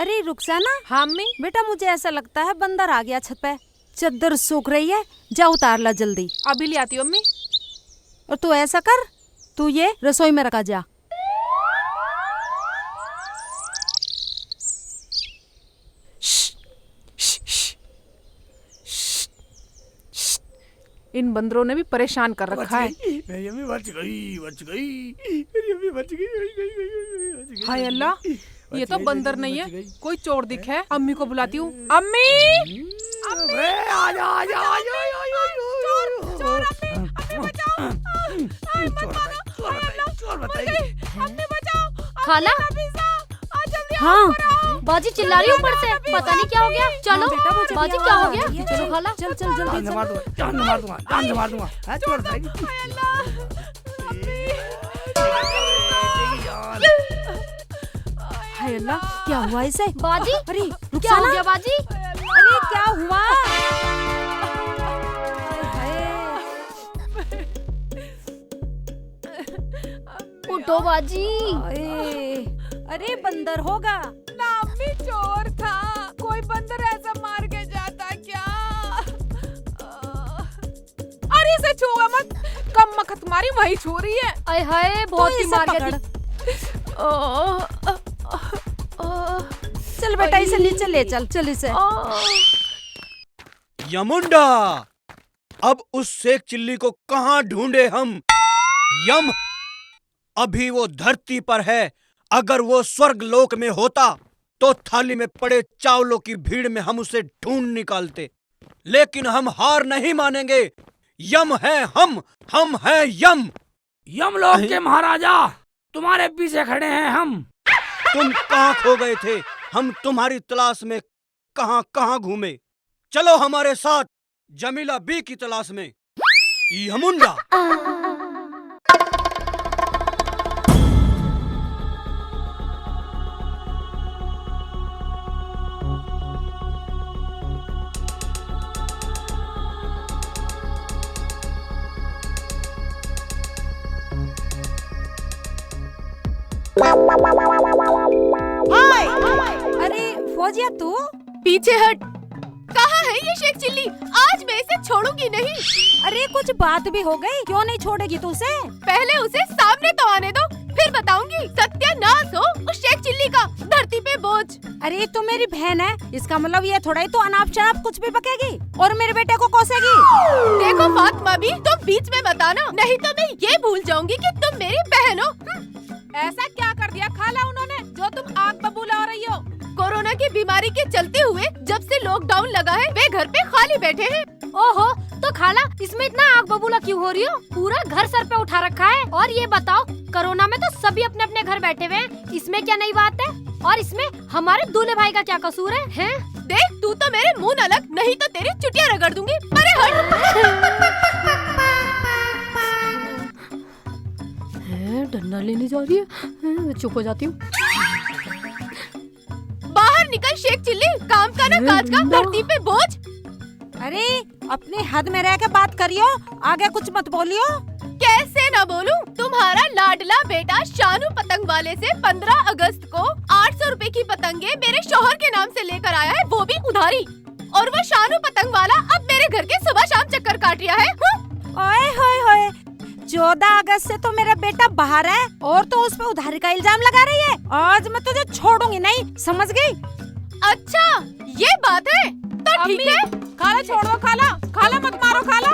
अरे रुखसाना। हाँ अम्मी। बेटा मुझे ऐसा लगता है बंदर आ गया छत पे। चद्दर सूख रही है, जा उतार ला जल्दी। अभी ले आती हूँ अम्मी। और तू ऐसा कर, तू ये रसोई में रखा जा। इन बंदरों ने भी परेशान कर रखा है। मेरी अम्मी बच गई, बच गई, मेरी अम्मी बच गई। हाय अल्लाह, ये तो बंदर नहीं है, कोई चोर दिख है। अम्मी को बुलाती हूँ। अम्मी, अबे आजा आजा आजा चोर, अम्मी बचाओ। चोर बताइए। अम्मी बचाओ। खाला। हाँ बाजी चिल्ला रही ऊपर से, पता नहीं क्या हो गया। चलो बाजी क्या हो गया, चलो खाला। चल चल जल्दी जान से मार दूंगा, जान से मार दूंगा, जान से मार दूंगा। है चोर बताइए। हाय अल्लाह, क्या हुआ इसे? बाजी अरे क्या हो रुखसाना, गया बाजी? अरे क्या हुआ? उठो बाजी। अरे बंदर होगा। ना अम्मी, चोर था। कोई बंदर ऐसा मार के जाता क्या? अरे इसे छुआ मत, कम मखत मारी वही छू रही है। आय हाय बहुत तो ही इसे मार पकड़। गया। चल बेटा इसे नीचे ले चल, चल इसे। यमुंडा, अब उस शेख चिल्ली को कहाँ ढूंढे हम? यम अभी वो धरती पर है। अगर वो स्वर्ग लोक में होता तो थाली में पड़े चावलों की भीड़ में हम उसे ढूंढ निकालते, लेकिन हम हार नहीं मानेंगे। यम है हम हैं यम। यमलोक के महाराजा, तुम्हारे पीछे खड़े हैं हम। तुम कहाँ खो गए थे? हम तुम्हारी तलाश में कहाँ कहाँ घूमे। चलो हमारे साथ जमीला बी की तलाश में। यमुंडा। अरे फौजिया तू? पीछे हट। कहाँ है ये शेख चिल्ली? आज मैं इसे छोड़ूंगी नहीं। अरे कुछ बात भी हो गई, क्यों नहीं छोड़ेगी तू उसे? पहले उसे सामने तो आने दो, फिर बताऊंगी। सत्यानाश हो उस शेख चिल्ली का, धरती पे बोझ। अरे तू मेरी बहन है, इसका मतलब ये थोड़ा ही तो अनाप शनाप कुछ भी बकेगी और मेरे बेटे को कोसेगी। देखो फातिमा भी, तुम बीच में मत आना, नहीं तो मैं ये भूल जाऊंगी कि तुम मेरी बहन हो। ऐसा क्या कर दिया खाला उन्होंने जो तुम आग बबूला हो रही हो? कोरोना की बीमारी के चलते हुए जब से लॉकडाउन लगा है, वे घर पे खाली बैठे हैं। ओहो, तो खाला इसमें इतना आग बबूला क्यों हो रही हो? पूरा घर सर पे उठा रखा है। और ये बताओ, कोरोना में तो सभी अपने अपने घर बैठे हुए हैं, इसमें क्या नई बात है? और इसमें हमारे दूल्हे भाई का क्या कसूर है? हैं? देख तू तो मेरे मुंह न लग, नहीं तो तेरी चुटिया रगड़ दूंगी। अरे हट। डंडा लेने जा रही है, चुप हो जाती हूँ। बाहर निकल शेख चिल्ली, काम का ना काज का, धरती पे बोझ। अरे अपनी हद में रह के बात करियो, आगे कुछ मत बोलियो। कैसे ना बोलूं? तुम्हारा लाडला बेटा शानू पतंग वाले से 15 अगस्त को 800 रुपए की पतंगे मेरे शौहर के नाम से लेकर आया है, वो भी उधारी। और वो शानू पतंग वाला अब मेरे घर के सुबह शाम चक्कर काट रहा है। ओए होए होए, 14 अगस्त से तो मेरा बेटा बाहर है और तो उस पे उधारी का इल्जाम लगा रही है। आज मैं तुझे छोड़ूंगी नहीं, समझ गई? अच्छा ये बात है तो ठीक है। खाला छोड़ दो, खाला खाला मत मारो खाला।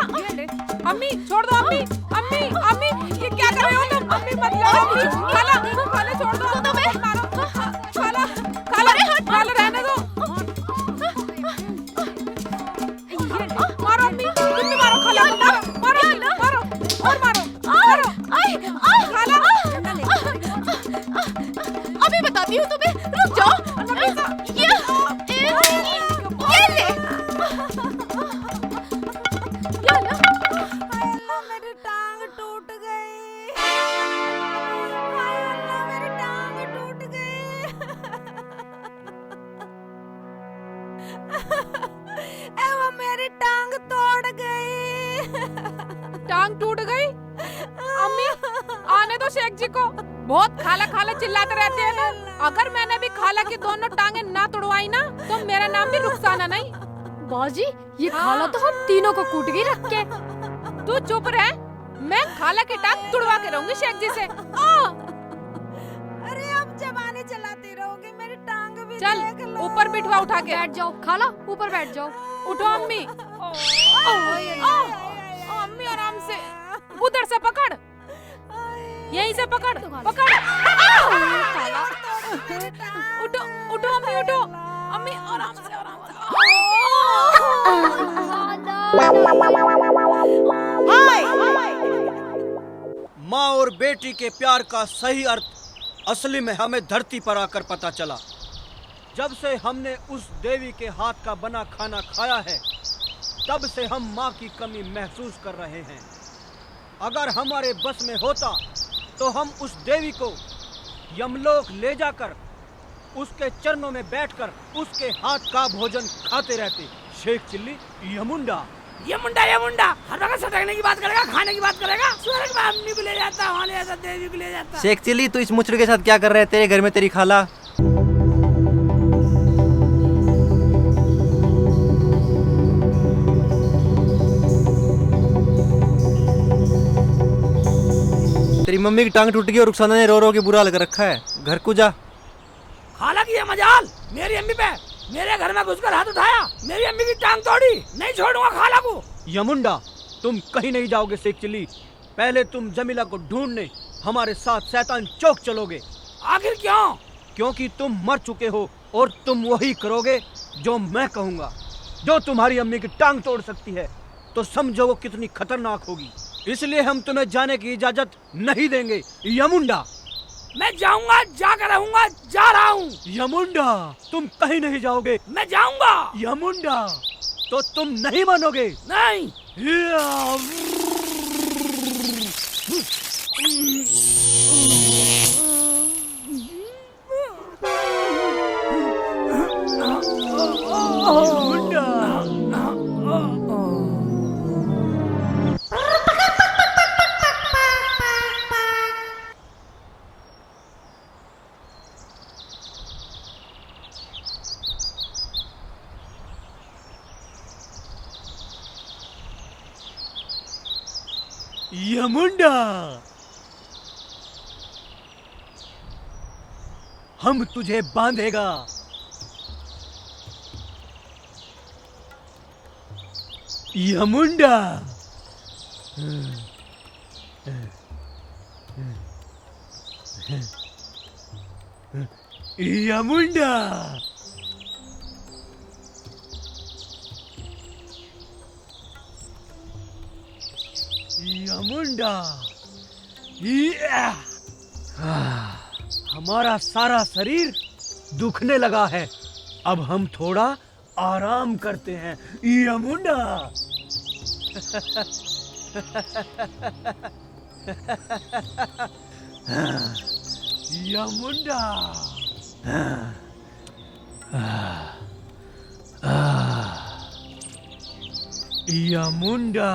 अम्मी छोड़ दो, अम्मी अम्मी अम्मी ये क्या कर रहे हो तुम? अम्मी मत लड़ो, खाला खाला छोड़ दो, तो मैं मत मारो। खाला खाला खाला रहने दो। मारो अम्मी, तुम भी मारो खाला, मारो मारो और मारो खाला। अभी बताती हूँ तुम्हें, रुक जाओ। ये ले। मेरी टांग टूट गई। हाय अल्लाह, मेरी टांग टूट गई। ए वो मेरी टांग तोड़ गई। टांग टूट गई? अम्मी आने दो शेख जी को, बहुत खाला खाला चिल्लाते रहते हैं ना। अगर मैंने भी खाला की दोनों टांगे ना तोड़वाई ना तो मेरा नाम भी रुखसाना नहीं। बाजी ये खाला तो हम तीनों को कूट गई रख के। तू चुप रह, मैं खाला की टांग तुड़वा के रहूंगी शेख जी से। अरे अब जबाने चलाती रहोगे, मेरी टांग भी चल देख लो। ऊपर बिठवा उठा के। बैठ जाओ खाला, ऊपर बैठ जाओ। उठो अम्मी। अम्मी आराम से, उधर से पकड़, यहीं से पकड़ पकड़। उठो उठो अम्मी उठो, अम्मी आराम से आराम से। माँ और बेटी के प्यार का सही अर्थ असली में हमें धरती पर आकर पता चला। जब से हमने उस देवी के हाथ का बना खाना खाया है, तब से हम माँ की कमी महसूस कर रहे हैं। अगर हमारे बस में होता तो हम उस देवी को यमलोक ले जाकर उसके चरणों में बैठकर उसके हाथ का भोजन खाते रहते। शेख चिल्ली यमुंडा ये मुंडा हर वक्त सटकने की बात करेगा, खाने की बात करेगा। स्वर्ग में अम्मी को ले जाता, वहाँ ले जाता, देवी को ले जाता। शेख चिल्ली तू इस मुचड़ के साथ क्या कर रहे हैं? तेरे घर में तेरी खाला। तेरी मम्मी की टांग टूट गई और रुखसाना ने रो रो के बुरा हाल कर रखा है। घर को जा। खाला की ये मजाल मेरी अम्मी पे, मेरे घर में घुसकर हाथ उठाया, मेरी अम्मी की टांग तोड़ी। नहीं छोड़ूंगा खाला को। यमुंडा तुम कहीं नहीं जाओगे शेख चिल्ली। पहले तुम जमीला को ढूंढने हमारे साथ शैतान चौक चलोगे। आखिर क्यों? क्योंकि तुम मर चुके हो और तुम वही करोगे जो मैं कहूँगा। जो तुम्हारी अम्मी की टांग तोड़ सकती है तो समझो वो कितनी खतरनाक होगी। इसलिए हम तुम्हें जाने की इजाजत नहीं देंगे यमुंडा। मैं जाऊंगा, जाकर रहूंगा, जा रहा हूँ। यमुंडा तुम कहीं नहीं जाओगे। मैं जाऊंगा। यमुंडा तो तुम नहीं मानोगे। नहीं। यमुंडा हम तुझे बांधेगा। यमुंडा यमुंडा यमुंडा हमारा सारा शरीर दुखने लगा है। अब हम थोड़ा आराम करते हैं यमुंडा। यमुंडा यमुंडा